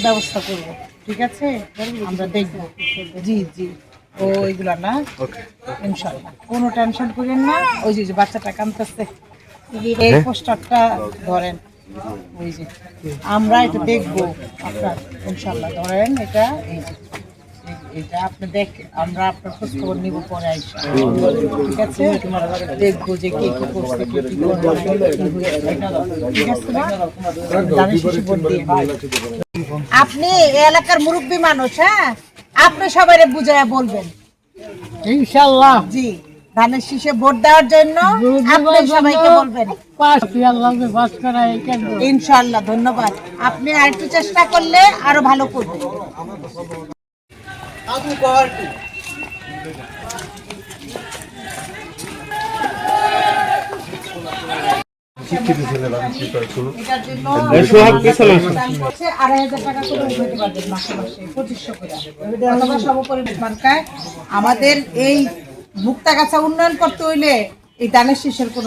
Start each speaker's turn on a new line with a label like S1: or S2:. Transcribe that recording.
S1: ব্যবস্থা করব, ঠিক আছে? আমরা দেখব। জি জি, ওইগুলা না, ইনশাল্লাহ কোনো টেনশন করেন না। ওই যে বাচ্চাটা কাঁদতেছে, এই পোস্টারটা ধরেন, ওই যে আমরা এটা দেখবো আপনার, ইনশাল্লাহ ধরেন এটা, এই যে এটা আপনি দেখেন, আমরা আপনার খোঁজ খবর নিব পরে আইসা, ঠিক আছে? দেখবো যে কে কি করছে, কে কি করবে না, কি হয়েছে, ঠিক আছে না? দানের শিশু ভোট দিয়ে। আপনি এই এলাকার মুরব্বী মানুষ, হ্যাঁ, আপনি সবাই বুঝাইয়া বলবেন
S2: ইনশাআল্লাহ।
S1: জি, ধানের শীষে ভোট দেওয়ার জন্য আপনি সবাইকে বলবেন ইনশাআল্লাহ। ধন্যবাদ। আপনি আরেকটু চেষ্টা করলে আরো ভালো করবেন। এটার জন্য 2,500 টাকা করে উঠাতে পারবেন মাসে মাসে 2500 করে, অথবা সমপরিমাণ মার্কায়। আমাদের এই মুক্তাগাছা উন্নয়ন করতে হইলে এই ধানের শীষের কোনো